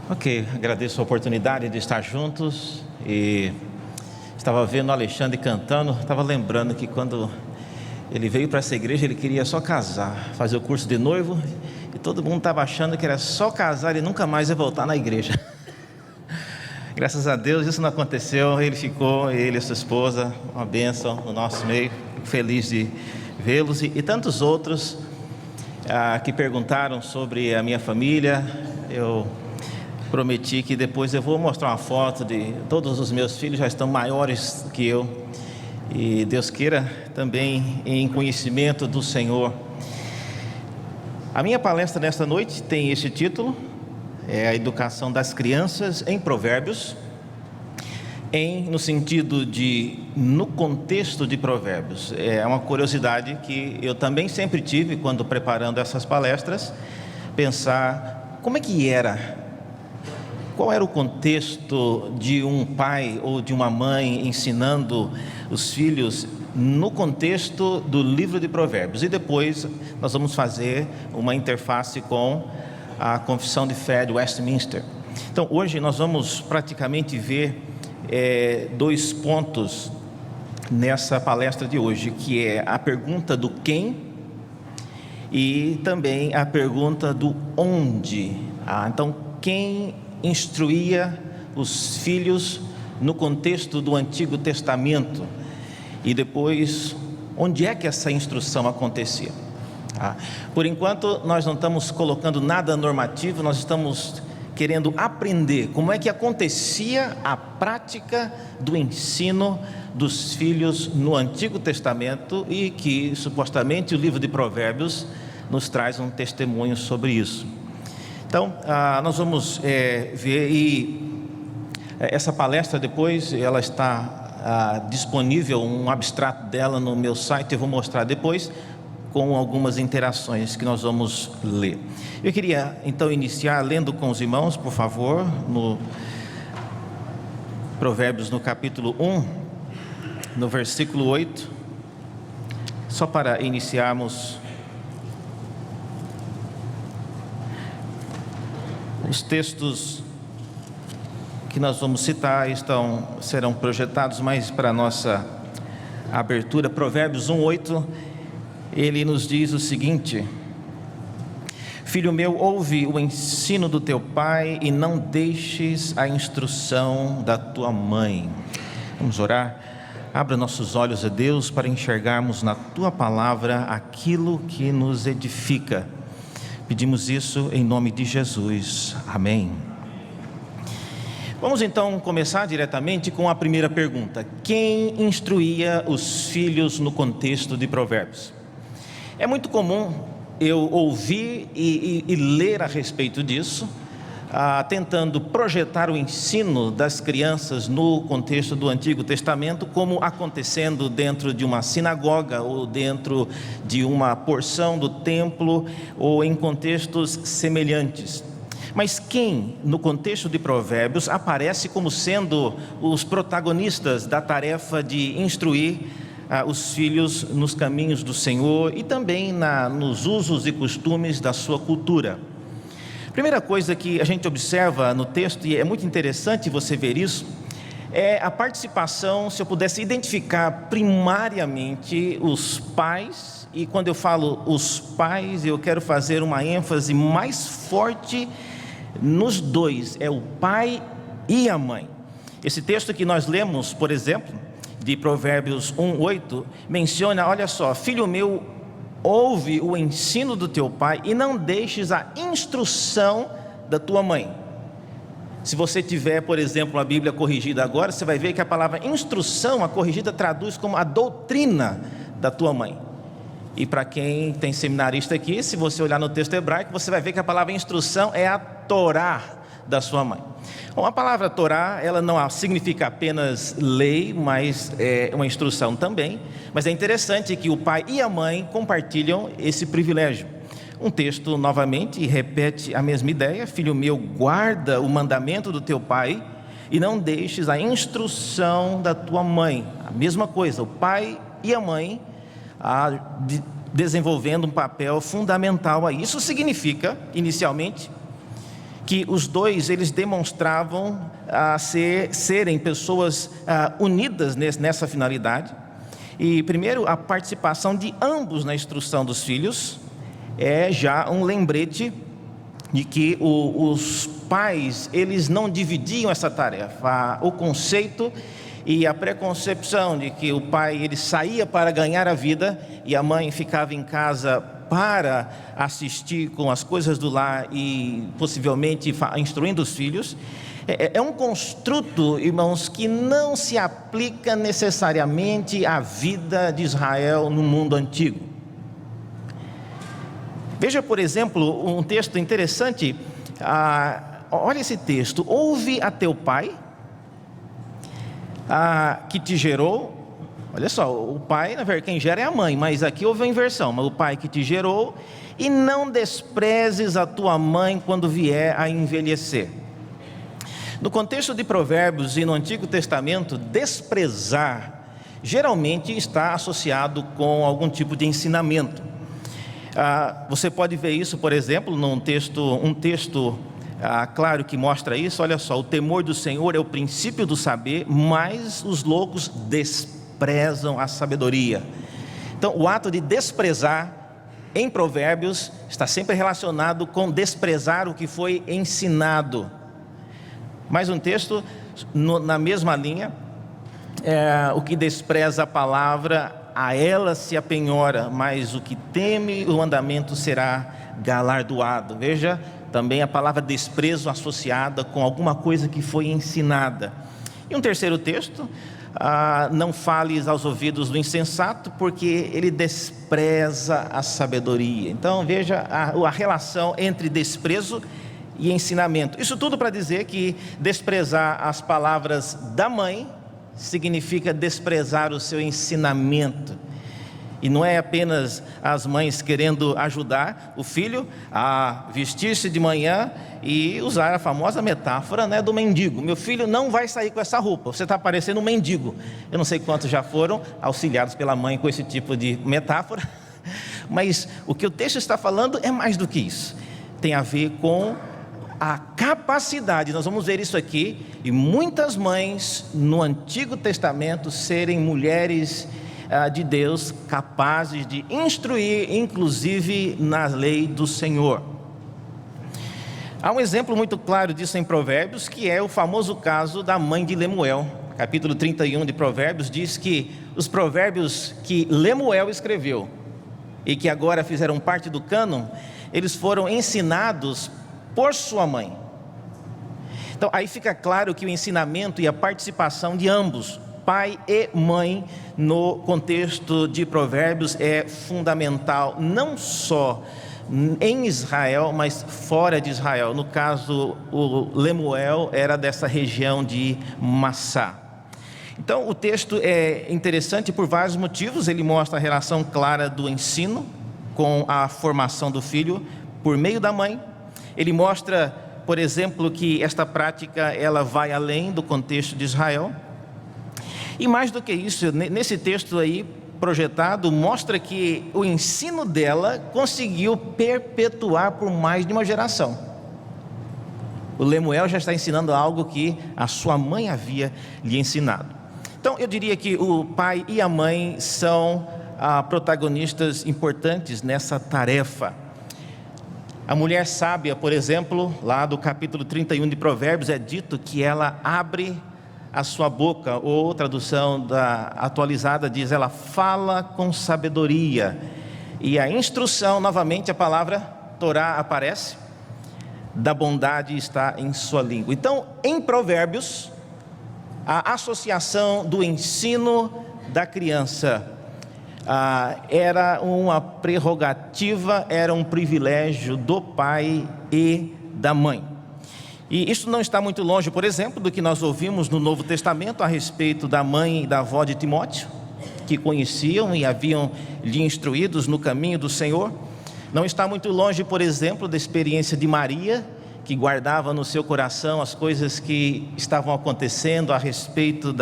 Ok, agradeço a oportunidade de estar juntos e estava vendo o Alexandre cantando, estava lembrando que quando ele veio para essa igreja ele queria só casar, fazer o curso de noivo e todo mundo estava achando que era só casar e nunca mais ia voltar na igreja. Graças a Deus isso não aconteceu, ele ficou, ele e sua esposa, uma bênção no nosso meio, fico feliz de vê-los e tantos outros que perguntaram sobre a minha família. Eu prometi que depois eu vou mostrar uma foto de todos os meus filhos, já estão maiores que eu, e Deus queira também em conhecimento do Senhor. A minha palestra nesta noite tem esse título, é a educação das crianças em Provérbios, no sentido de, no contexto de Provérbios. É uma curiosidade que eu também sempre tive quando preparando essas palestras, pensar como é que era. Qual era o contexto de um pai ou de uma mãe ensinando os filhos no contexto do livro de Provérbios? E depois nós vamos fazer uma interface com a Confissão de Fé de Westminster. Então hoje nós vamos praticamente ver dois pontos nessa palestra de hoje, que é a pergunta do quem e também a pergunta do onde. Então quem instruía os filhos no contexto do Antigo Testamento e depois onde é que essa instrução acontecia. Por enquanto nós não estamos colocando nada normativo, nós estamos querendo aprender como é que acontecia a prática do ensino dos filhos no Antigo Testamento e que supostamente o livro de Provérbios nos traz um testemunho sobre isso. Então, nós vamos ver, e essa palestra depois, ela está disponível, um abstrato dela no meu site, eu vou mostrar depois, com algumas interações que nós vamos ler. Eu queria, então, iniciar lendo com os irmãos, por favor, no Provérbios, no capítulo 1, no versículo 8, só para iniciarmos. Os textos que nós vamos citar serão projetados mais para a nossa abertura. Provérbios 1:8, ele nos diz o seguinte: Filho meu, ouve o ensino do teu pai e não deixes a instrução da tua mãe. Vamos orar. Abra nossos olhos a Deus para enxergarmos na tua palavra aquilo que nos edifica. Pedimos isso em nome de Jesus. Amém. Vamos então começar diretamente com a primeira pergunta: quem instruía os filhos no contexto de Provérbios? É muito comum eu ouvir e ler a respeito disso, tentando projetar o ensino das crianças no contexto do Antigo Testamento como acontecendo dentro de uma sinagoga ou dentro de uma porção do templo ou em contextos semelhantes. Mas quem, no contexto de Provérbios, aparece como sendo os protagonistas da tarefa de instruir os filhos nos caminhos do Senhor e também nos usos e costumes da sua cultura? Primeira coisa que a gente observa no texto, e é muito interessante você ver isso, é a participação, se eu pudesse identificar primariamente os pais, e quando eu falo os pais, eu quero fazer uma ênfase mais forte nos dois, é o pai e a mãe. Esse texto que nós lemos, por exemplo, de Provérbios 1:8, menciona, olha só: filho meu, ouve o ensino do teu pai e não deixes a instrução da tua mãe. Se você tiver, por exemplo, a Bíblia corrigida agora, você vai ver que a palavra instrução, a corrigida, traduz como a doutrina da tua mãe. E para quem tem seminarista aqui, se você olhar no texto hebraico, você vai ver que a palavra instrução é a Torá da sua mãe. Bom, a palavra Torá, ela não significa apenas lei, mas é uma instrução também. Mas é interessante que o pai e a mãe compartilham esse privilégio. Um texto novamente repete a mesma ideia: filho meu, guarda o mandamento do teu pai e não deixes a instrução da tua mãe. A mesma coisa, o pai e a mãe desenvolvendo um papel fundamental aí. Isso significa, inicialmente, que os dois eles demonstravam serem pessoas unidas nessa finalidade. E primeiro, a participação de ambos na instrução dos filhos é já um lembrete de que os pais eles não dividiam essa tarefa. O conceito e a preconcepção de que o pai ele saía para ganhar a vida e a mãe ficava em casa para assistir com as coisas do lar e possivelmente instruindo os filhos, é um construto, irmãos, que não se aplica necessariamente à vida de Israel no mundo antigo. Veja, por exemplo, um texto interessante. Olha esse texto: ouve a teu pai, que te gerou. Olha só, o pai, na verdade, quem gera é a mãe, mas aqui houve a inversão. Mas o pai que te gerou, e não desprezes a tua mãe quando vier a envelhecer. No contexto de Provérbios e no Antigo Testamento, desprezar geralmente está associado com algum tipo de ensinamento. Você pode ver isso, por exemplo, um texto claro que mostra isso. Olha só: o temor do Senhor é o princípio do saber, mas os loucos desprezam a sabedoria. Então, o ato de desprezar em Provérbios está sempre relacionado com desprezar o que foi ensinado. Mais um texto na mesma linha: o que despreza a palavra, a ela se apenhora, mas o que teme o mandamento será galardoado. Veja também a palavra desprezo associada com alguma coisa que foi ensinada. E um terceiro texto: não fales aos ouvidos do insensato, porque ele despreza a sabedoria. Então veja a relação entre desprezo e ensinamento. Isso tudo para dizer que desprezar as palavras da mãe significa desprezar o seu ensinamento. E não é apenas as mães querendo ajudar o filho a vestir-se de manhã e usar a famosa metáfora, do mendigo. Meu filho não vai sair com essa roupa, você está parecendo um mendigo. Eu não sei quantos já foram auxiliados pela mãe com esse tipo de metáfora, mas o que o texto está falando é mais do que isso. Tem a ver com a capacidade, nós vamos ver isso aqui, e muitas mães no Antigo Testamento serem mulheres de Deus, capazes de instruir, inclusive na lei do Senhor. Há um exemplo muito claro disso em Provérbios, que é o famoso caso da mãe de Lemuel. Capítulo 31 de Provérbios diz que os provérbios que Lemuel escreveu e que agora fizeram parte do cânon, eles foram ensinados por sua mãe. Então aí fica claro que o ensinamento e a participação de ambos, pai e mãe, no contexto de Provérbios é fundamental, não só em Israel, mas fora de Israel. No caso, o Lemuel era dessa região de Massá. Então o texto é interessante por vários motivos. Ele mostra a relação clara do ensino com a formação do filho por meio da mãe. Ele mostra, por exemplo, que esta prática ela vai além do contexto de Israel. E mais do que isso, nesse texto aí projetado, mostra que o ensino dela conseguiu perpetuar por mais de uma geração. O Lemuel já está ensinando algo que a sua mãe havia lhe ensinado. Então eu diria que o pai e a mãe são protagonistas importantes nessa tarefa. A mulher sábia, por exemplo, lá do capítulo 31 de Provérbios, é dito que ela abre a sua boca, ou tradução atualizada diz, ela fala com sabedoria. E a instrução, novamente a palavra Torá aparece, da bondade está em sua língua. Então, em Provérbios, a associação do ensino da criança era uma prerrogativa, era um privilégio do pai e da mãe. E isso não está muito longe, por exemplo, do que nós ouvimos no Novo Testamento a respeito da mãe e da avó de Timóteo, que conheciam e haviam lhe instruídos no caminho do Senhor. Não está muito longe, por exemplo, da experiência de Maria, que guardava no seu coração as coisas que estavam acontecendo a respeito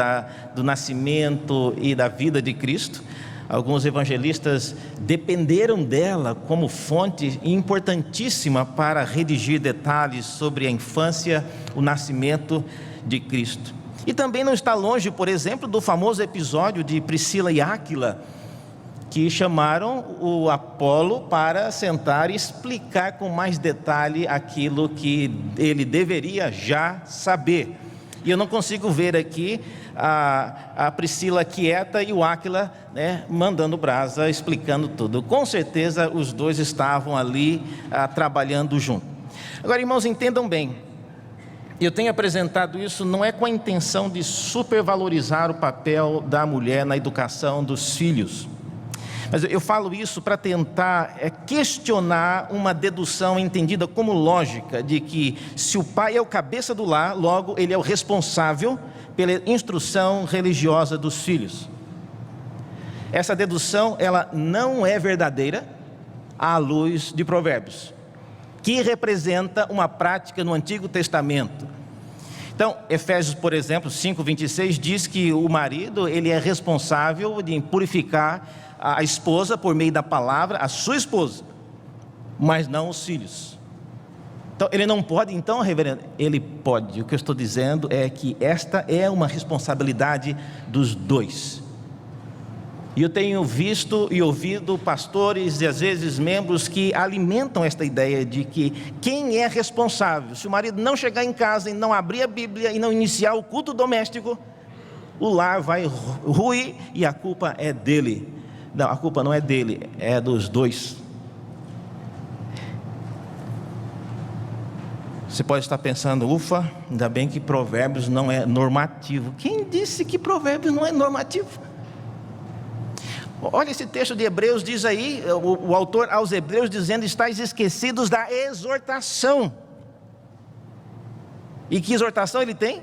do nascimento e da vida de Cristo. Alguns evangelistas dependeram dela como fonte importantíssima para redigir detalhes sobre a infância, o nascimento de Cristo. E também não está longe, por exemplo, do famoso episódio de Priscila e Áquila, que chamaram o Apolo para sentar e explicar com mais detalhe aquilo que ele deveria já saber. E eu não consigo ver aqui a Priscila quieta e o Áquila, mandando brasa, explicando tudo. Com certeza os dois estavam ali trabalhando junto. Agora, irmãos, entendam bem, eu tenho apresentado isso não é com a intenção de supervalorizar o papel da mulher na educação dos filhos, mas eu falo isso para tentar questionar uma dedução entendida como lógica, de que se o pai é o cabeça do lar, logo ele é o responsável pela instrução religiosa dos filhos. Essa dedução, ela não é verdadeira à luz de Provérbios, que representa uma prática no Antigo Testamento. Então, Efésios, por exemplo, 5:26 diz que o marido, ele é responsável de purificar a esposa por meio da palavra, a sua esposa, mas não os filhos. Então, ele não pode, então, reverendo? Ele pode. O que eu estou dizendo é que esta é uma responsabilidade dos dois. E eu tenho visto e ouvido pastores e às vezes membros que alimentam esta ideia de que quem é responsável, se o marido não chegar em casa e não abrir a Bíblia e não iniciar o culto doméstico, o lar vai ruir e a culpa é dele. Não, a culpa não é dele, é dos dois. Você pode estar pensando, ufa, ainda bem que Provérbios não é normativo. Quem disse que Provérbios não é normativo? Olha esse texto de Hebreus, diz aí, o autor aos Hebreus dizendo, estáis esquecidos da exortação. E que exortação ele tem?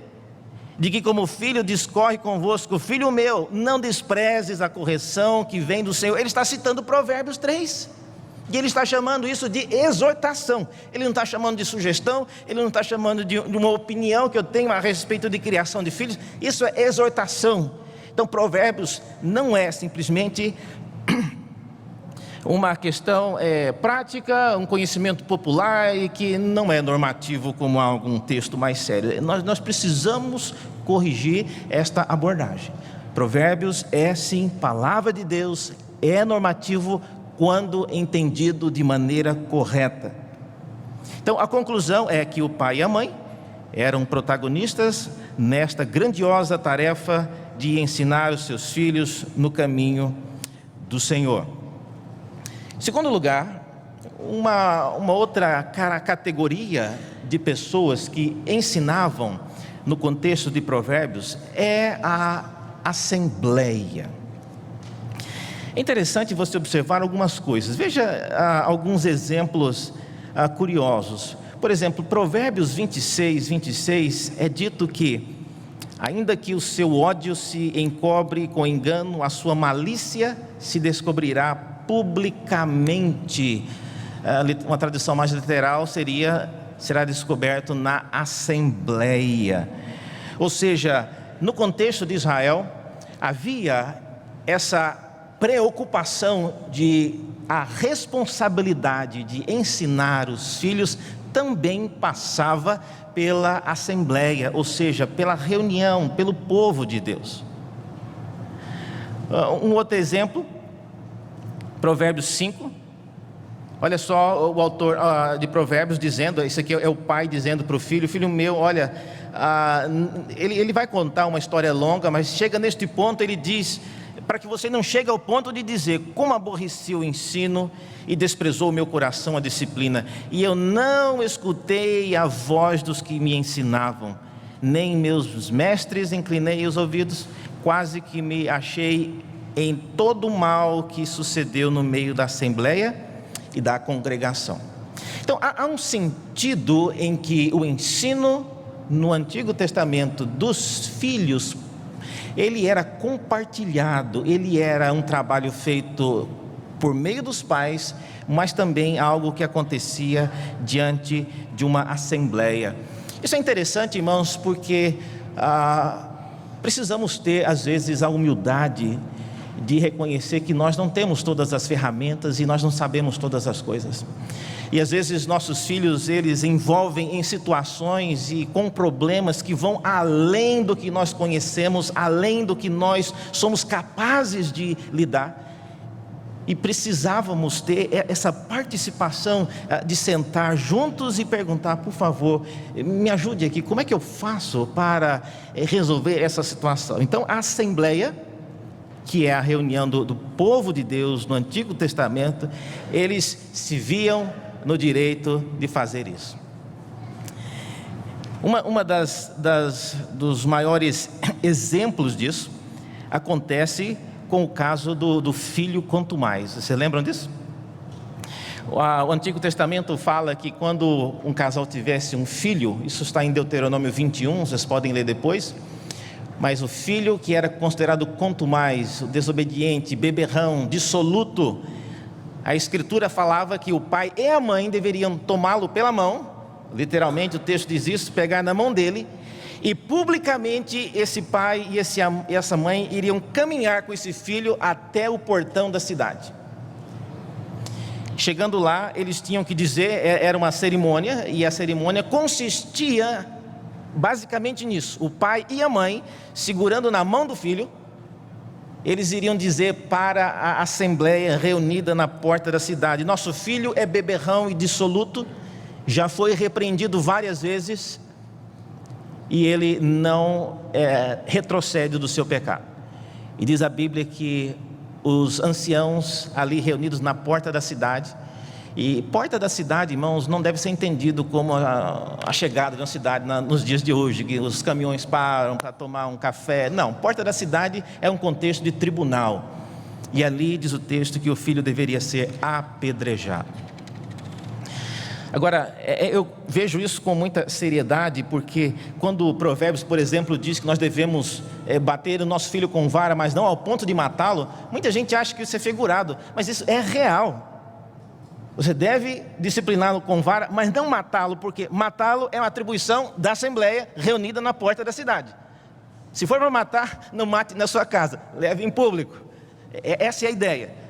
De que como filho discorre convosco, filho meu, não desprezes a correção que vem do Senhor. Ele está citando Provérbios 3, e ele está chamando isso de exortação. Ele não está chamando de sugestão, ele não está chamando de uma opinião que eu tenho a respeito de criação de filhos. Isso é exortação. Então Provérbios não é simplesmente uma questão prática, um conhecimento popular e que não é normativo como algum texto mais sério. Nós precisamos corrigir esta abordagem. Provérbios é sim palavra de Deus, é normativo quando entendido de maneira correta. Então a conclusão é que o pai e a mãe eram protagonistas nesta grandiosa tarefa de ensinar os seus filhos no caminho do Senhor. Em segundo lugar, uma outra categoria de pessoas que ensinavam no contexto de Provérbios é a assembleia. É interessante você observar algumas coisas. Veja alguns exemplos curiosos. Por exemplo, Provérbios 26 é dito que ainda que o seu ódio se encobre com engano, a sua malícia se descobrirá publicamente. Uma tradução mais literal será descoberto na assembleia. Ou seja, no contexto de Israel, havia essa preocupação de a responsabilidade de ensinar os filhos também passava pela assembleia, ou seja, pela reunião, pelo povo de Deus. Um outro exemplo, Provérbios 5, olha só o autor de Provérbios dizendo, isso aqui é o pai dizendo para o filho, filho meu, olha, ele vai contar uma história longa, mas chega neste ponto, ele diz, para que você não chegue ao ponto de dizer, como aborreci o ensino e desprezou o meu coração a disciplina, e eu não escutei a voz dos que me ensinavam, nem meus mestres inclinei os ouvidos, quase que me achei em todo o mal que sucedeu no meio da assembleia e da congregação. Então há um sentido em que o ensino no Antigo Testamento dos filhos, ele era compartilhado, ele era um trabalho feito por meio dos pais, mas também algo que acontecia diante de uma assembleia. Isso é interessante, irmãos, porque precisamos ter às vezes a humildade de reconhecer que nós não temos todas as ferramentas e nós não sabemos todas as coisas. E às vezes nossos filhos, eles envolvem em situações e com problemas que vão além do que nós conhecemos, além do que nós somos capazes de lidar. E precisávamos ter essa participação de sentar juntos e perguntar: por favor, me ajude aqui, como é que eu faço para resolver essa situação? Então a assembleia, que é a reunião do povo de Deus no Antigo Testamento, eles se viam no direito de fazer isso. Dos maiores exemplos disso acontece com o caso do filho quanto mais. Vocês lembram disso? O Antigo Testamento fala que quando um casal tivesse um filho, isso está em Deuteronômio 21, vocês podem ler depois, mas o filho que era considerado quanto mais, desobediente, beberrão, dissoluto, a Escritura falava que o pai e a mãe deveriam tomá-lo pela mão, literalmente o texto diz isso, pegar na mão dele, e publicamente esse pai e essa mãe iriam caminhar com esse filho até o portão da cidade. Chegando lá, eles tinham que dizer, era uma cerimônia, e a cerimônia consistia basicamente nisso: o pai e a mãe, segurando na mão do filho, eles iriam dizer para a assembleia reunida na porta da cidade: nosso filho é beberrão e dissoluto, já foi repreendido várias vezes, e ele não retrocede do seu pecado. E diz a Bíblia que os anciãos ali reunidos na porta da cidade, e porta da cidade, irmãos, não deve ser entendido como a chegada de uma cidade nos dias de hoje, que os caminhões param para tomar um café. Não, porta da cidade é um contexto de tribunal, e ali diz o texto que o filho deveria ser apedrejado. Agora, eu vejo isso com muita seriedade, porque quando o Provérbios, por exemplo, diz que nós devemos bater o nosso filho com vara, mas não ao ponto de matá-lo, muita gente acha que isso é figurado, mas isso é real. Você deve discipliná-lo com vara, mas não matá-lo, porque matá-lo é uma atribuição da assembleia reunida na porta da cidade. Se for para matar, não mate na sua casa, leve em público. Essa é a ideia.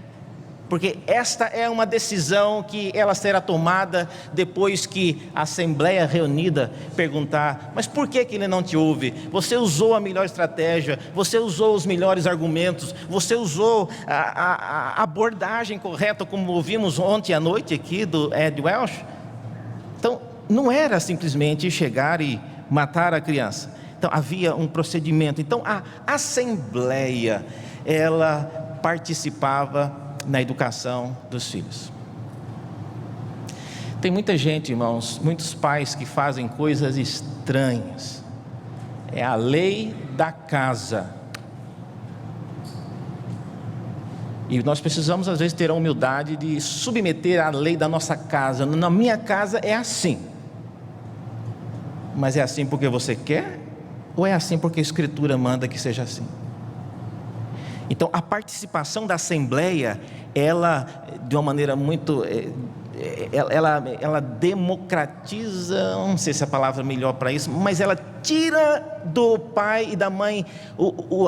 Porque esta é uma decisão que ela será tomada depois que a assembleia reunida perguntar: mas por que ele não te ouve? Você usou a melhor estratégia, você usou os melhores argumentos, você usou a abordagem correta, como ouvimos ontem à noite aqui do Ed Welch. Então não era simplesmente chegar e matar a criança. Então havia um procedimento. Então a assembleia, ela participava na educação dos filhos. Tem muita gente, irmãos, muitos pais que fazem coisas estranhas. É a lei da casa. E nós precisamos às vezes ter a humildade de submeter a lei da nossa casa. Na minha casa é assim. Mas é assim porque você quer? Ou é assim porque a Escritura manda que seja assim? Então a participação da assembleia, ela de uma maneira muito, ela democratiza, não sei se a palavra é melhor para isso, mas ela tira do pai e da mãe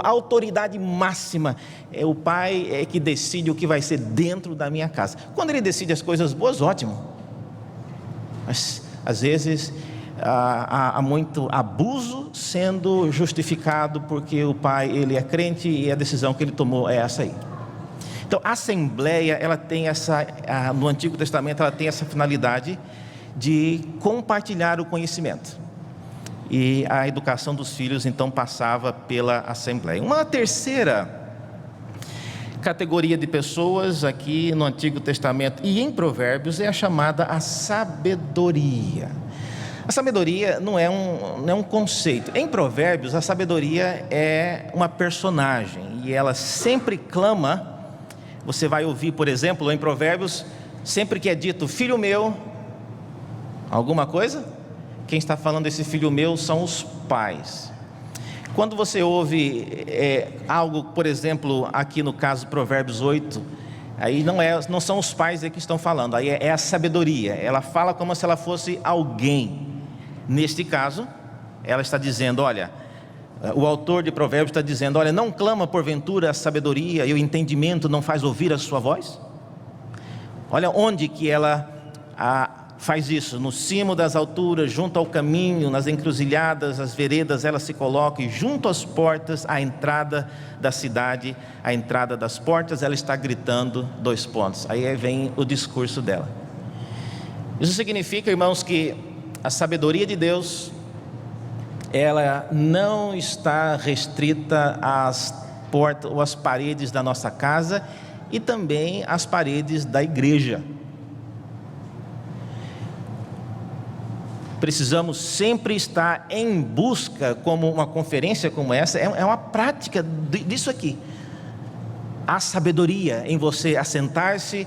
a autoridade máxima. O pai que decide o que vai ser dentro da minha casa. Quando ele decide as coisas boas, ótimo, mas às vezes há muito abuso sendo justificado porque o pai, ele é crente e a decisão que ele tomou é essa aí. Então a assembleia, ela tem no Antigo Testamento, ela tem essa finalidade de compartilhar o conhecimento, e a educação dos filhos então passava pela assembleia. Uma terceira categoria de pessoas aqui no Antigo Testamento e em Provérbios é a chamada a sabedoria. A sabedoria não é um conceito. Em Provérbios, a sabedoria é uma personagem, e ela sempre clama. Você vai ouvir, por exemplo, em Provérbios, sempre que é dito filho meu, alguma coisa, quem está falando desse filho meu são os pais. Quando você ouve algo, por exemplo, aqui no caso Provérbios 8, aí não são os pais que estão falando, aí é a sabedoria. Ela fala como se ela fosse alguém. Neste caso, ela está dizendo: olha, O autor de Provérbios está dizendo: olha, não clama porventura a sabedoria e o entendimento não faz ouvir a sua voz? Olha onde que ela faz isso: no cimo das alturas, junto ao caminho, nas encruzilhadas, as veredas, ela se coloca, e junto às portas, à entrada da cidade, à entrada das portas, ela está gritando 2 pontos. Aí vem o discurso dela. Isso significa, irmãos, que a sabedoria de Deus, ela não está restrita às portas ou às paredes da nossa casa e também às paredes da igreja. Precisamos sempre estar em busca, como uma conferência como essa, é uma prática disso aqui. Há sabedoria em você assentar-se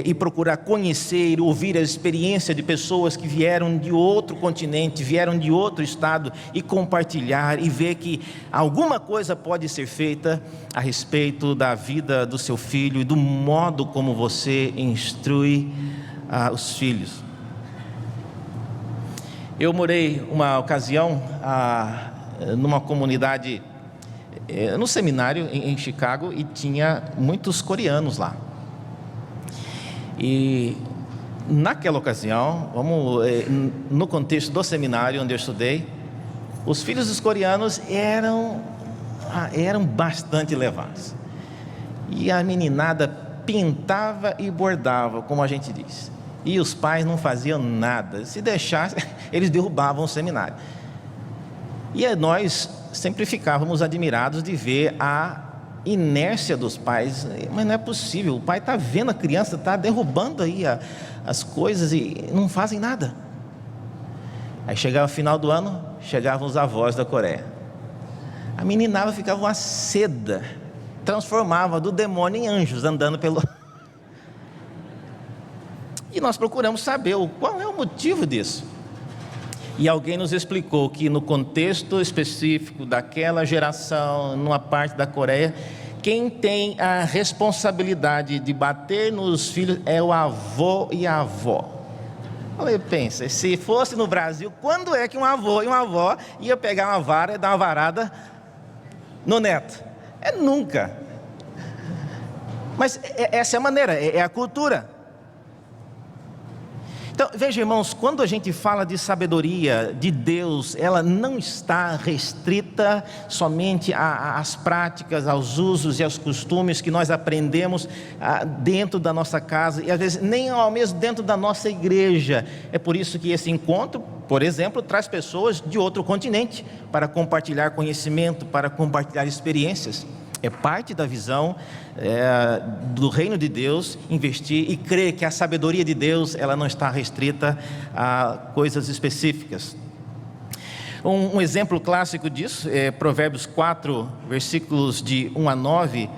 e procurar conhecer, ouvir a experiência de pessoas que vieram de outro continente, vieram de outro estado, e compartilhar e ver que alguma coisa pode ser feita a respeito da vida do seu filho e do modo como você instrui os filhos. Eu morei uma ocasião numa comunidade, no seminário em Chicago, e tinha muitos coreanos lá. E naquela ocasião, no contexto do seminário onde eu estudei, os filhos dos coreanos eram bastante levados. E a meninada pintava e bordava, como a gente diz. E os pais não faziam nada. Se deixasse, eles derrubavam o seminário. E nós sempre ficávamos admirados de ver a inércia dos pais. Mas não é possível, o pai está vendo a criança, está derrubando aí as coisas e não fazem nada. Aí chegava o final do ano, chegavam os avós da Coreia. A meninada ficava uma seda, transformava do demônio em anjos andando pelo... E nós procuramos saber qual é o motivo disso. E alguém nos explicou que no contexto específico daquela geração, numa parte da Coreia, quem tem a responsabilidade de bater nos filhos é o avô e a avó. Falei, pensa, se fosse no Brasil, quando é que um avô e uma avó ia pegar uma vara e dar uma varada no neto? Nunca. Mas essa é a maneira, é a cultura. Então, veja, irmãos, quando a gente fala de sabedoria de Deus, ela não está restrita somente às práticas, aos usos e aos costumes que nós aprendemos dentro da nossa casa, e às vezes nem ao mesmo dentro da nossa igreja. É por isso que esse encontro, por exemplo, traz pessoas de outro continente para compartilhar conhecimento, para compartilhar experiências. É parte da visão do reino de Deus, investir e crer que a sabedoria de Deus, ela não está restrita a coisas específicas. Um exemplo clássico disso é Provérbios 4, versículos de 1 a 9.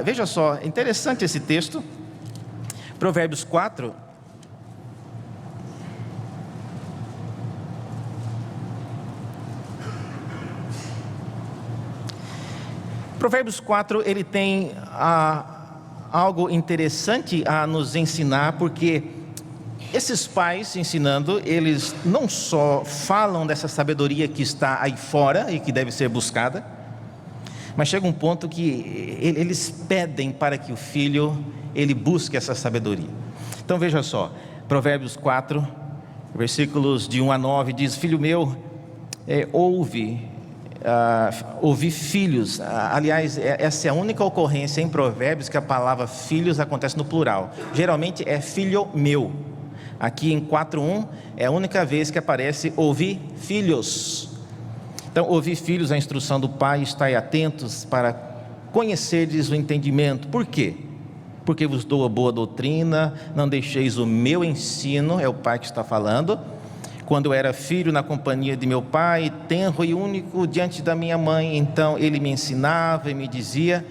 Veja só, interessante esse texto. Provérbios 4. Provérbios 4, ele tem algo interessante a nos ensinar, porque esses pais ensinando, eles não só falam dessa sabedoria que está aí fora e que deve ser buscada, mas chega um ponto que eles pedem para que o filho, ele busque essa sabedoria. Então veja só, Provérbios 4, versículos de 1 a 9, diz: filho meu, ouvi filhos. Aliás, essa é a única ocorrência em Provérbios que a palavra filhos acontece no plural. Geralmente é filho meu. Aqui em 4:1 é a única vez que aparece ouvi filhos. Então, ouvi filhos, a instrução do pai, estai atentos para conhecerdes o entendimento. Por quê? Porque vos dou a boa doutrina, não deixeis o meu ensino. É o pai que está falando. Quando eu era filho na companhia de meu pai, tenro e único diante da minha mãe, então ele me ensinava e me dizia,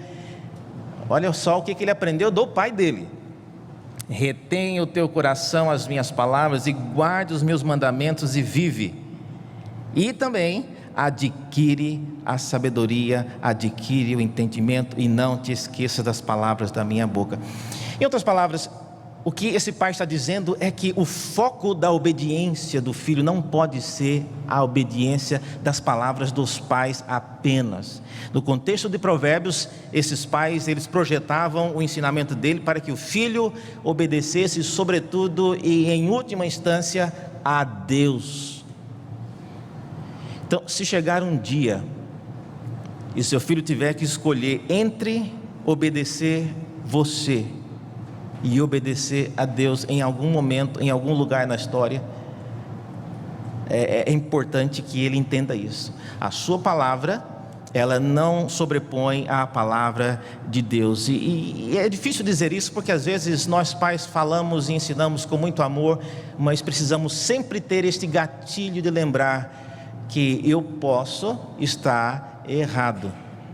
olha só o que ele aprendeu do pai dele: retém o teu coração as minhas palavras e guarde os meus mandamentos e vive. E também adquire a sabedoria, adquire o entendimento e não te esqueça das palavras da minha boca. Em outras palavras, o que esse pai está dizendo é que o foco da obediência do filho não pode ser a obediência das palavras dos pais apenas. No contexto de Provérbios, esses pais, eles projetavam o ensinamento dele para que o filho obedecesse sobretudo e em última instância a Deus. Então, se chegar um dia e seu filho tiver que escolher entre obedecer você e obedecer a Deus em algum momento, em algum lugar na história, é importante que ele entenda isso. A sua palavra, ela não sobrepõe a palavra de Deus. E é difícil dizer isso porque às vezes nós pais falamos e ensinamos com muito amor, mas precisamos sempre ter este gatilho de lembrar que eu posso estar errado.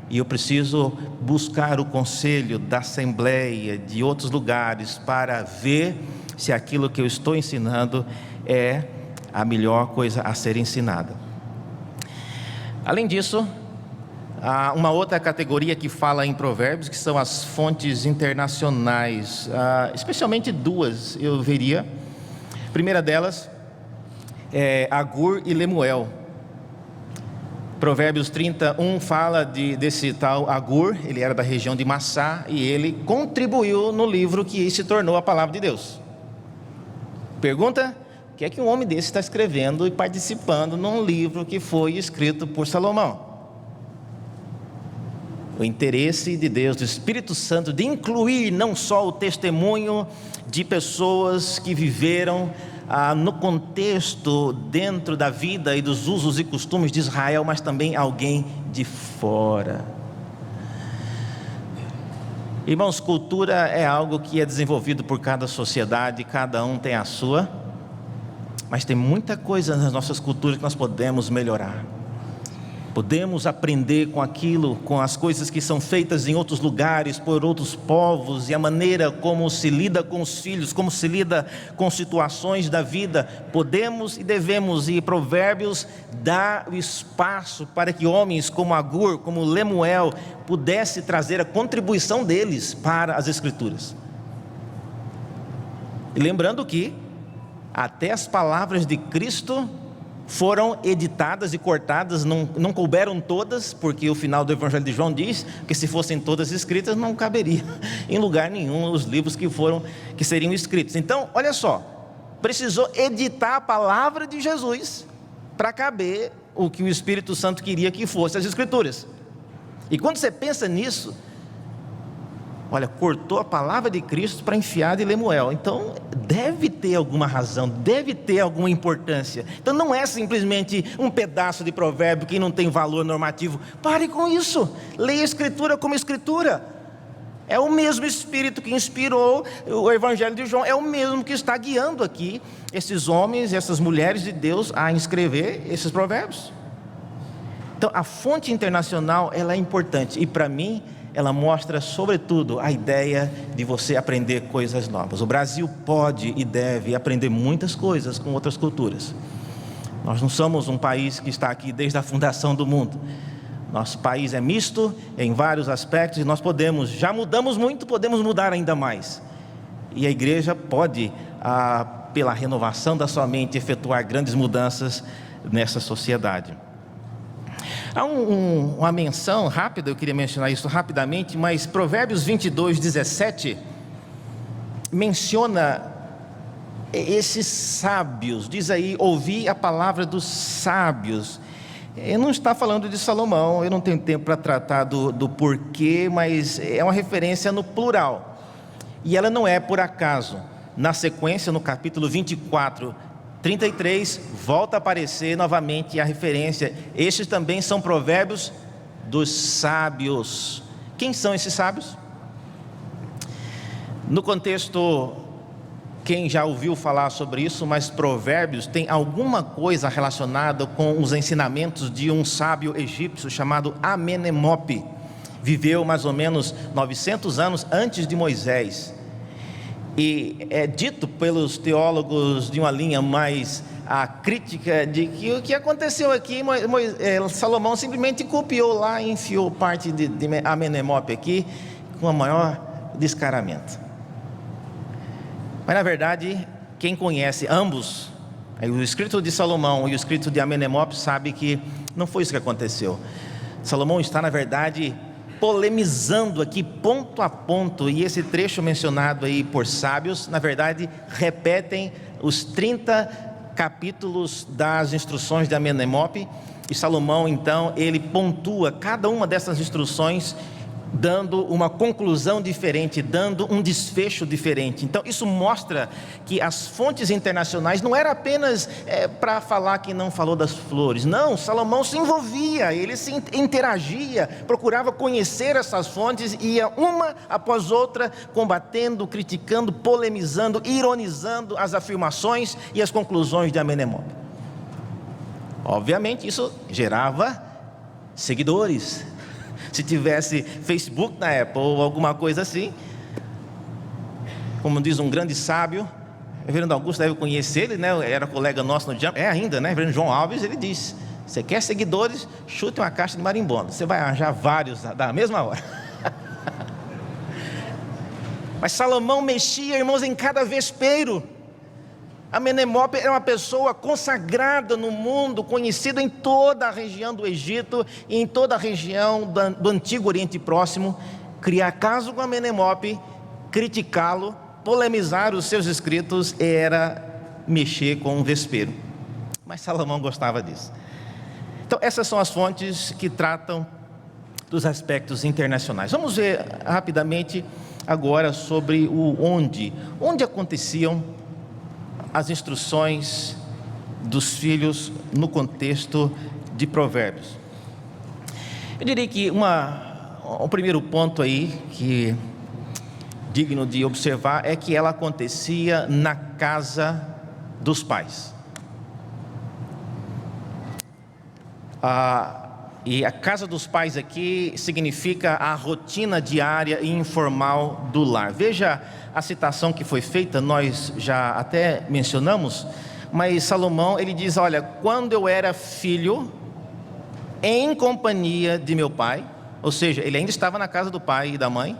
E eu preciso buscar o conselho da assembleia, de outros lugares, para ver se aquilo que eu estou ensinando é a melhor coisa a ser ensinada. Além disso, há uma outra categoria que fala em Provérbios, que são as fontes internacionais, especialmente duas eu veria. A primeira delas é Agur e Lemuel. Provérbios 31 fala desse tal Agur, ele era da região de Massá e ele contribuiu no livro que se tornou a palavra de Deus. Pergunta, o que é que um homem desse está escrevendo e participando num livro que foi escrito por Salomão? O interesse de Deus, do Espírito Santo, de incluir não só o testemunho de pessoas que viveram no contexto, dentro da vida e dos usos e costumes de Israel, mas também alguém de fora. Irmãos, cultura é algo que é desenvolvido por cada sociedade, cada um tem a sua, mas tem muita coisa nas nossas culturas que nós podemos melhorar. Podemos aprender com aquilo, com as coisas que são feitas em outros lugares, por outros povos, e a maneira como se lida com os filhos, como se lida com situações da vida. Podemos e devemos, e Provérbios dá o espaço para que homens como Agur, como Lemuel, pudessem trazer a contribuição deles para as Escrituras. E lembrando que até as palavras de Cristo foram editadas e cortadas, não couberam todas, porque o final do Evangelho de João diz que se fossem todas escritas, não caberia em lugar nenhum os livros que seriam escritos. Então, olha só, precisou editar a palavra de Jesus para caber o que o Espírito Santo queria que fosse as Escrituras. E quando você pensa nisso, olha, cortou a palavra de Cristo para enfiar de Lemuel. Então deve ter alguma razão, deve ter alguma importância. Então não é simplesmente um pedaço de provérbio que não tem valor normativo. Pare com isso, leia a Escritura como Escritura. É o mesmo Espírito que inspirou o Evangelho de João, é o mesmo que está guiando aqui esses homens e essas mulheres de Deus a escrever esses provérbios. Então a fonte internacional, ela é importante, e para mim ela mostra sobretudo a ideia de você aprender coisas novas. O Brasil pode e deve aprender muitas coisas com outras culturas. Nós não somos um país que está aqui desde a fundação do mundo. Nosso país é misto em vários aspectos, e nós já mudamos muito, podemos mudar ainda mais. E a igreja pode, pela renovação da sua mente, efetuar grandes mudanças nessa sociedade. Há uma menção rápida, eu queria mencionar isso rapidamente, mas Provérbios 22:17 menciona esses sábios. Diz aí, ouvi a palavra dos sábios. Ele não está falando de Salomão, eu não tenho tempo para tratar do porquê, mas é uma referência no plural. E ela não é por acaso. Na sequência, no capítulo 24:33, volta a aparecer novamente a referência. Estes também são provérbios dos sábios. Quem são esses sábios? No contexto, quem já ouviu falar sobre isso, mas provérbios tem alguma coisa relacionada com os ensinamentos de um sábio egípcio chamado Amenemope. Viveu mais ou menos 900 anos antes de Moisés. E é dito pelos teólogos de uma linha mais crítica de que o que aconteceu aqui, Salomão simplesmente copiou lá e enfiou parte de Amenemope aqui com o maior descaramento. Mas na verdade, quem conhece ambos, o escrito de Salomão e o escrito de Amenemope, sabe que não foi isso que aconteceu. Salomão está, na verdade, polemizando aqui ponto a ponto, e esse trecho mencionado aí por sábios, na verdade, repetem os 30 capítulos das instruções de Amenemope, e Salomão, então, ele pontua cada uma dessas instruções, dando uma conclusão diferente, dando um desfecho diferente. Então isso mostra que as fontes internacionais não era apenas para falar que não falou das flores. Não, Salomão se envolvia, ele se interagia, procurava conhecer essas fontes, ia uma após outra combatendo, criticando, polemizando, ironizando as afirmações e as conclusões de Amenemope. Obviamente isso gerava seguidores. Se tivesse Facebook na época ou alguma coisa assim, como diz um grande sábio, o reverendo Augusto deve conhecer ele, né? Era colega nosso no Jump, ainda, né? O reverendo João Alves, ele disse: você quer seguidores? Chute uma caixa de marimbondo, você vai arranjar vários da mesma hora. Mas Salomão mexia, irmãos, em cada vespeiro. Amenemope era uma pessoa consagrada no mundo, conhecida em toda a região do Egito e em toda a região do Antigo Oriente Próximo. Criar caso com Amenemope, criticá-lo, polemizar os seus escritos, era mexer com um vespeiro. Mas Salomão gostava disso. Então essas são as fontes que tratam dos aspectos internacionais. Vamos ver rapidamente agora sobre onde aconteciam as instruções dos filhos no contexto de Provérbios. Eu diria que o primeiro ponto aí que digno de observar é que ela acontecia na casa dos pais. E a casa dos pais aqui significa a rotina diária e informal do lar. Veja a citação que foi feita, nós já até mencionamos, mas Salomão, ele diz: olha, quando eu era filho, em companhia de meu pai, ou seja, ele ainda estava na casa do pai e da mãe,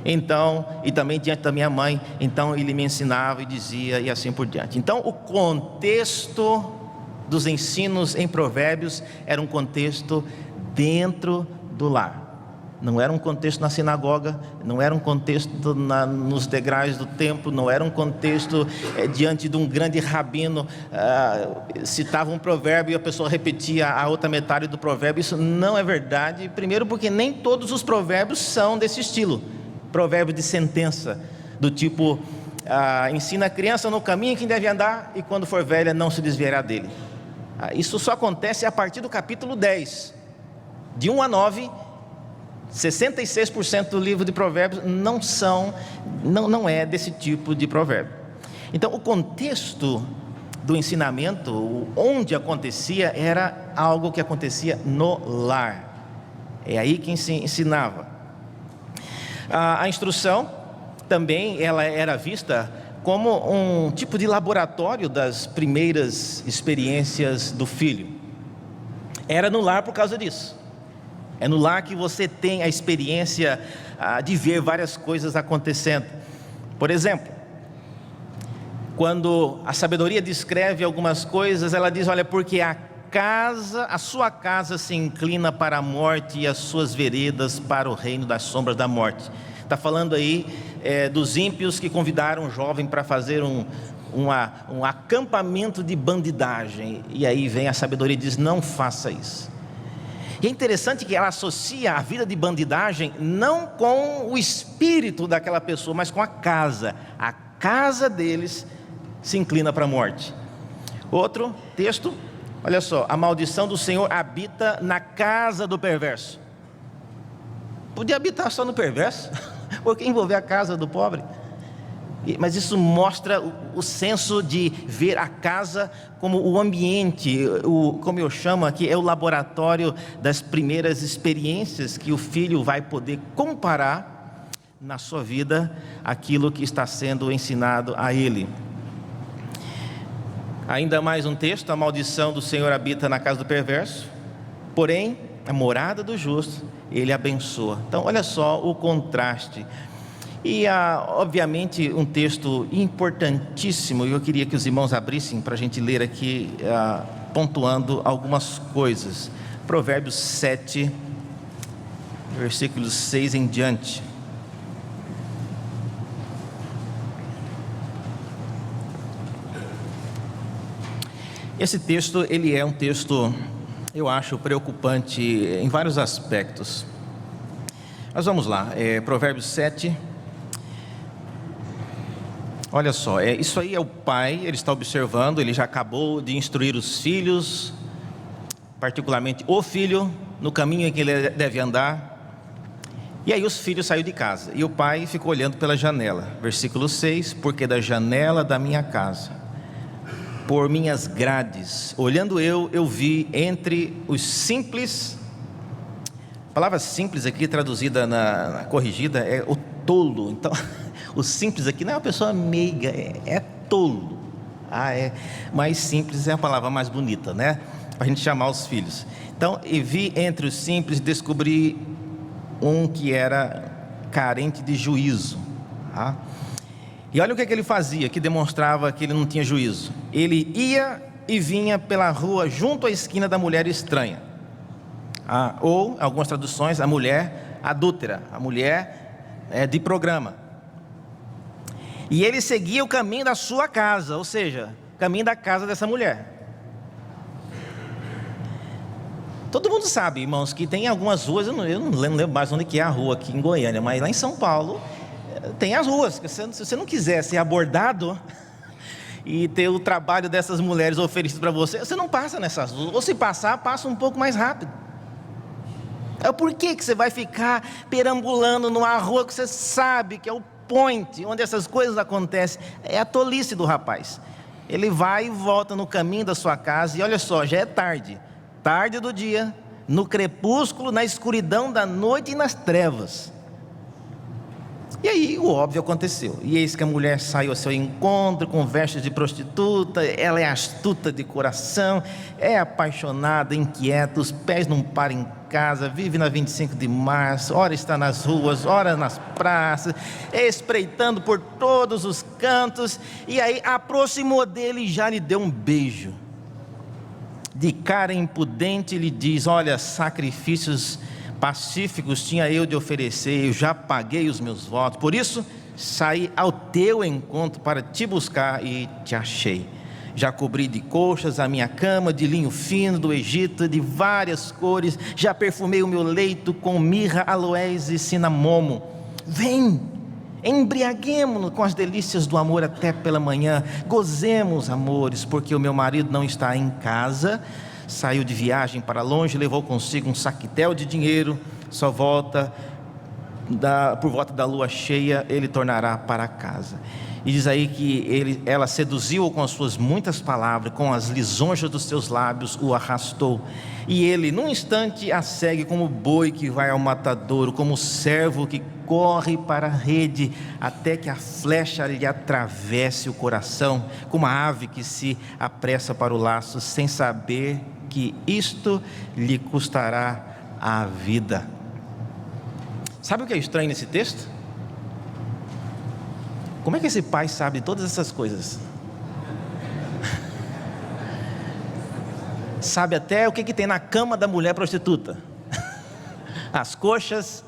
então, e também diante da minha mãe, então ele me ensinava e dizia, e assim por diante. Então o contexto dos ensinos em Provérbios era um contexto dentro do lar. Não era um contexto na sinagoga, não era um contexto nos degraus do templo, não era um contexto diante de um grande rabino, citava um provérbio e a pessoa repetia a outra metade do provérbio. Isso não é verdade, primeiro porque nem todos os provérbios são desse estilo. Provérbio de sentença, do tipo, ensina a criança no caminho que deve andar e quando for velha não se desviará dele. Isso só acontece a partir do capítulo 10, de 1 a 9, 66% do livro de Provérbios não é desse tipo de provérbio. Então o contexto do ensinamento, onde acontecia, era algo que acontecia no lar. É aí que se ensinava. A instrução também ela era vista como um tipo de laboratório das primeiras experiências do filho. Era no lar por causa disso. É no lar que você tem a experiência de ver várias coisas acontecendo. Por exemplo, quando a sabedoria descreve algumas coisas, ela diz: olha, porque a sua casa se inclina para a morte e as suas veredas para o reino das sombras da morte. Está falando aí dos ímpios que convidaram um jovem para fazer um acampamento de bandidagem. E aí vem a sabedoria e diz: não faça isso. E é interessante que ela associa a vida de bandidagem não com o espírito daquela pessoa, mas com a casa. A casa deles se inclina para a morte. Outro texto, olha só: a maldição do Senhor habita na casa do perverso. Podia habitar só no perverso, por que envolver a casa do pobre? Mas isso mostra o senso de ver a casa como o ambiente, como eu chamo aqui, é o laboratório das primeiras experiências que o filho vai poder comparar na sua vida aquilo que está sendo ensinado a ele. Ainda mais um texto: a maldição do Senhor habita na casa do perverso, porém a morada do justo Ele abençoa. Então olha só o contraste. E, obviamente, um texto importantíssimo, e eu queria que os irmãos abrissem para a gente ler aqui, pontuando algumas coisas. Provérbios 7, versículos 6 em diante. Esse texto, ele é um texto, eu acho, preocupante em vários aspectos. Mas vamos lá, Provérbios 7. Olha só, isso aí é o pai, ele está observando, ele já acabou de instruir os filhos, particularmente o filho, no caminho em que ele deve andar. E aí os filhos saíram de casa, e o pai ficou olhando pela janela. Versículo 6, porque da janela da minha casa, por minhas grades, olhando eu vi entre os simples, a palavra simples aqui traduzida na corrigida é o tolo. Então, o simples aqui não é uma pessoa meiga, é tolo. Mais simples é a palavra mais bonita, né? Para a gente chamar os filhos. Então, e vi entre os simples, descobri um que era carente de juízo. Tá? E olha o que ele fazia, que demonstrava que ele não tinha juízo. Ele ia e vinha pela rua junto à esquina da mulher estranha. Ou, algumas traduções, a mulher adúltera, a mulher de programa. E ele seguia o caminho da sua casa, ou seja, o caminho da casa dessa mulher. Todo mundo sabe, irmãos, que tem algumas ruas, eu não lembro mais onde que é a rua aqui em Goiânia, mas lá em São Paulo tem as ruas, que se você não quiser ser abordado e ter o trabalho dessas mulheres oferecido para você, você não passa nessas ruas, ou se passar, passa um pouco mais rápido. Por que você vai ficar perambulando numa rua que você sabe que é o point, onde essas coisas acontecem? É a tolice do rapaz. Ele vai e volta no caminho da sua casa, e olha só, já é tarde do dia, no crepúsculo, na escuridão da noite e nas trevas. E aí o óbvio aconteceu, e eis que a mulher saiu ao seu encontro com vestes de prostituta. Ela é astuta de coração, é apaixonada, inquieta, os pés não param em casa, vive na 25 de março, ora está nas ruas, ora nas praças, espreitando por todos os cantos. E aí aproximou dele e já lhe deu um beijo. De cara impudente lhe diz: olha, sacrifícios pacíficos tinha eu de oferecer, eu já paguei os meus votos, por isso saí ao teu encontro para te buscar e te achei. Já cobri de colchas a minha cama, de linho fino do Egito, de várias cores, já perfumei o meu leito com mirra, aloés e cinamomo. Vem, embriaguemo-nos com as delícias do amor até pela manhã, gozemos, amores, porque o meu marido não está em casa, saiu de viagem para longe, levou consigo um saquetel de dinheiro, só volta por volta da lua cheia, ele tornará para casa. E diz aí que ela seduziu-o com as suas muitas palavras, com as lisonjas dos seus lábios o arrastou, e ele num instante a segue como boi que vai ao matadouro, como servo que corre para a rede, até que a flecha lhe atravesse o coração, como a ave que se apressa para o laço, sem saber que isto lhe custará a vida. Sabe o que é estranho nesse texto? Como é que esse pai sabe todas essas coisas? Sabe até o que tem na cama da mulher prostituta, as coxas.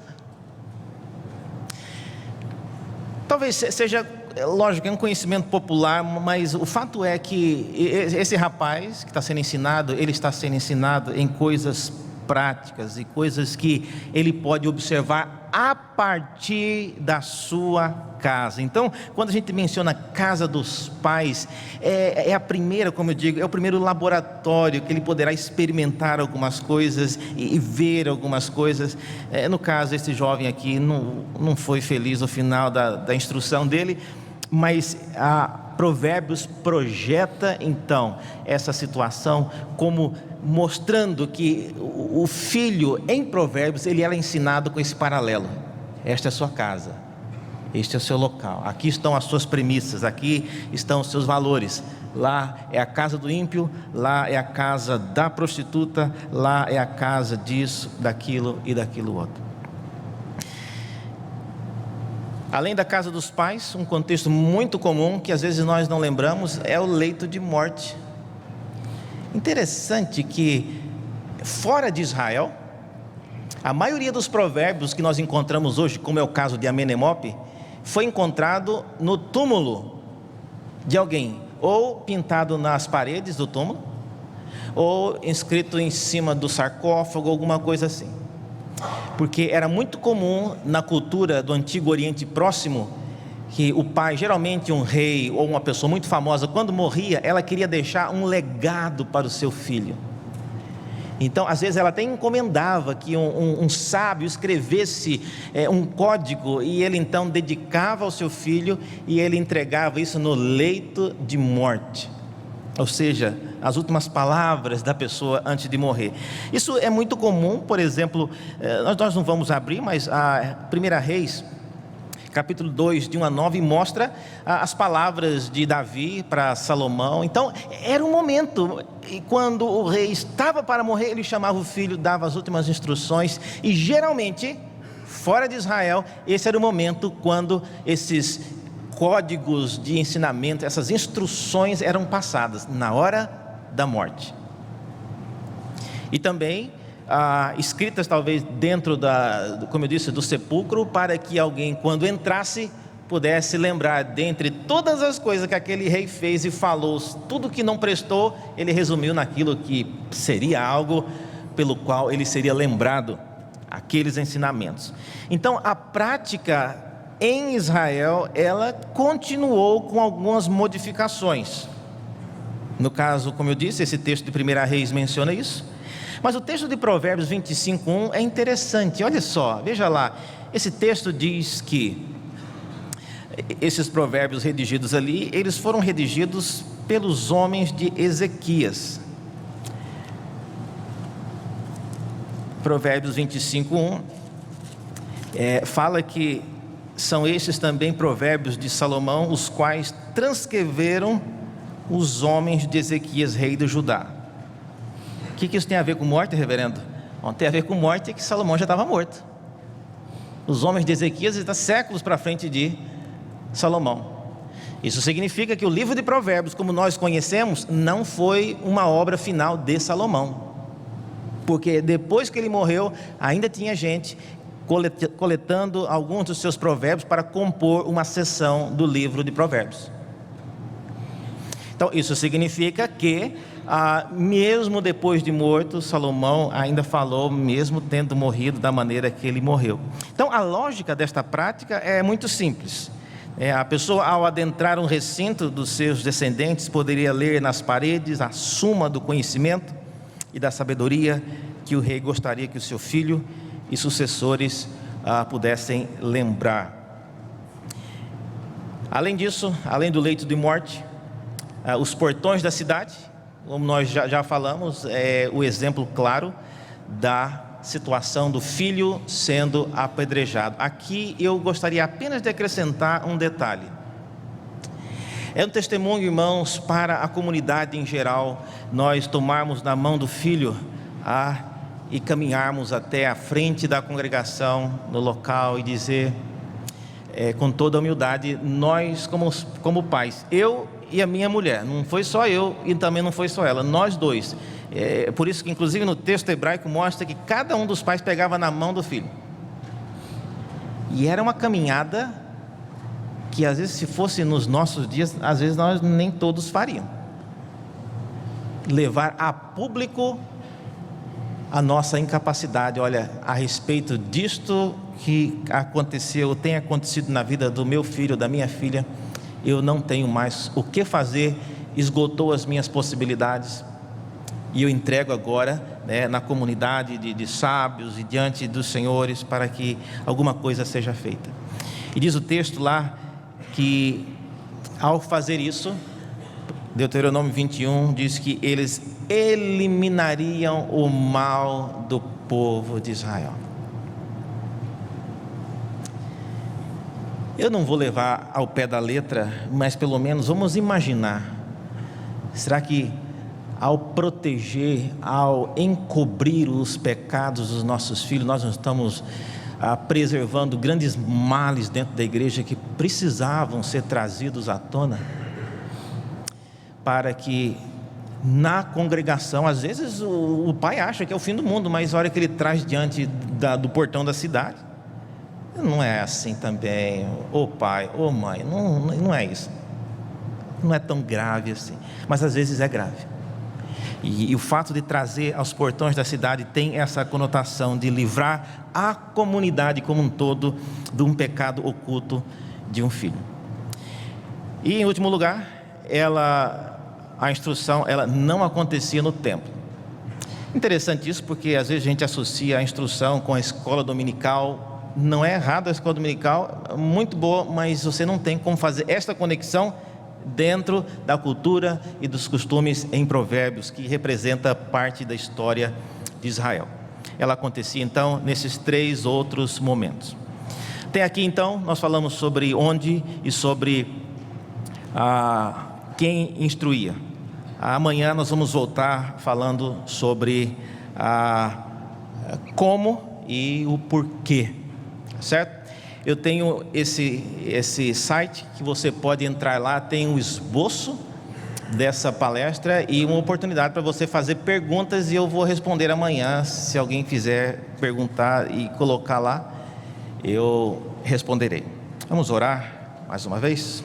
Talvez seja, lógico, é um conhecimento popular, mas o fato é que esse rapaz que está sendo ensinado, ele está sendo ensinado em coisas práticas e coisas que ele pode observar a partir da sua casa. Então, quando a gente menciona casa dos pais, é a primeira, como eu digo, é o primeiro laboratório que ele poderá experimentar algumas coisas e ver algumas coisas. No caso, esse jovem aqui não foi feliz no final da instrução dele, mas Provérbios projeta então essa situação como mostrando que o filho em Provérbios ele era ensinado com esse paralelo. Esta é a sua casa, este é o seu local, aqui estão as suas premissas, aqui estão os seus valores. Lá é a casa do ímpio, lá é a casa da prostituta, lá é a casa disso, daquilo e daquilo outro. Além da casa dos pais, um contexto muito comum que às vezes nós não lembramos é o leito de morte. Interessante que fora de Israel, a maioria dos provérbios que nós encontramos hoje, como é o caso de Amenemope, foi encontrado no túmulo de alguém, ou pintado nas paredes do túmulo, ou escrito em cima do sarcófago, alguma coisa assim. Porque era muito comum na cultura do Antigo Oriente Próximo, que o pai, geralmente um rei ou uma pessoa muito famosa, quando morria, ela queria deixar um legado para o seu filho. Então, às vezes ela até encomendava que um sábio escrevesse um código, e ele então dedicava ao seu filho, e ele entregava isso no leito de morte, ou seja, as últimas palavras da pessoa antes de morrer. Isso é muito comum. Por exemplo, nós não vamos abrir, mas a 1 Reis, capítulo 2, de 1 a 9, mostra as palavras de Davi para Salomão. Então, era um momento, e quando o rei estava para morrer, ele chamava o filho, dava as últimas instruções, e geralmente, fora de Israel, esse era o momento quando esses códigos de ensinamento, essas instruções eram passadas na hora da morte. E também escritas talvez dentro como eu disse, do sepulcro, para que alguém, quando entrasse, pudesse lembrar, dentre todas as coisas que aquele rei fez e falou, tudo que não prestou, ele resumiu naquilo que seria algo pelo qual ele seria lembrado, aqueles ensinamentos. Então, a prática em Israel, ela continuou com algumas modificações. No caso, como eu disse, esse texto de 1 Reis menciona isso. Mas o texto de Provérbios 25:1 é interessante. Olha só, veja lá. Esse texto diz que esses provérbios redigidos ali, eles foram redigidos pelos homens de Ezequias. Provérbios 25:1 fala que são estes também provérbios de Salomão, os quais transcreveram os homens de Ezequias, rei de Judá. O que isso tem a ver com morte, reverendo? Não tem a ver com morte, é que Salomão já estava morto. Os homens de Ezequias estão séculos para frente de Salomão. Isso significa que o livro de Provérbios, como nós conhecemos, não foi uma obra final de Salomão, porque depois que ele morreu, ainda tinha gente coletando alguns dos seus provérbios para compor uma seção do livro de Provérbios. Então, isso significa que, mesmo depois de morto, Salomão ainda falou, mesmo tendo morrido da maneira que ele morreu. Então, a lógica desta prática é muito simples. A pessoa, ao adentrar um recinto dos seus descendentes, poderia ler nas paredes a suma do conhecimento e da sabedoria que o rei gostaria que o seu filho e sucessores pudessem lembrar. Além disso, além do leito de morte, os portões da cidade, como nós já falamos, é o exemplo claro da situação do filho sendo apedrejado. Aqui eu gostaria apenas de acrescentar um detalhe. É um testemunho, irmãos, para a comunidade em geral, nós tomarmos na mão do filho e caminharmos até a frente da congregação, no local, e dizer, com toda a humildade, nós como pais, eu e a minha mulher, não foi só eu e também não foi só ela, nós dois. Por isso que inclusive no texto hebraico mostra que cada um dos pais pegava na mão do filho, e era uma caminhada que às vezes, se fosse nos nossos dias, às vezes nós nem todos fariam. Levar a público a nossa incapacidade. Olha, a respeito disto que aconteceu, tem acontecido na vida do meu filho, da minha filha, eu não tenho mais o que fazer, esgotou as minhas possibilidades, e eu entrego agora, na comunidade de sábios e diante dos senhores, para que alguma coisa seja feita. E diz o texto lá que, ao fazer isso, Deuteronômio 21 diz que eles eliminariam o mal do povo de Israel. Eu não vou levar ao pé da letra, mas pelo menos vamos imaginar. Será que ao proteger, ao encobrir os pecados dos nossos filhos, nós não estamos preservando grandes males dentro da igreja que precisavam ser trazidos à tona, para que na congregação, às vezes o pai acha que é o fim do mundo, mas a hora que ele traz diante do portão da cidade, não é assim também, ô pai, ô mãe, não é isso, não é tão grave assim, mas às vezes é grave. E o fato de trazer aos portões da cidade tem essa conotação de livrar a comunidade como um todo de um pecado oculto de um filho. E em último lugar, a instrução ela não acontecia no templo. Interessante isso, porque às vezes a gente associa a instrução com a escola dominical. Não é errado a escola dominical, é muito boa, mas você não tem como fazer esta conexão dentro da cultura e dos costumes em Provérbios, que representa parte da história de Israel. Ela acontecia então nesses 3 outros momentos. Até aqui então nós falamos sobre onde e sobre quem instruía. Amanhã nós vamos voltar falando sobre como e o porquê, certo? Eu tenho esse site que você pode entrar lá, tem um esboço dessa palestra e uma oportunidade para você fazer perguntas, e eu vou responder amanhã. Se alguém quiser perguntar e colocar lá, eu responderei. Vamos orar mais uma vez?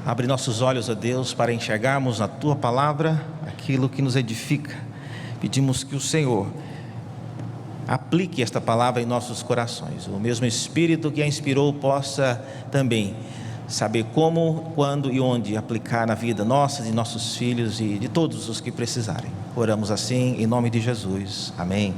Abre nossos olhos, ó Deus, para enxergarmos na Tua Palavra aquilo que nos edifica. Pedimos que o Senhor aplique esta palavra em nossos corações. O mesmo Espírito que a inspirou possa também saber como, quando e onde aplicar na vida nossa, de nossos filhos e de todos os que precisarem. Oramos assim em nome de Jesus. Amém.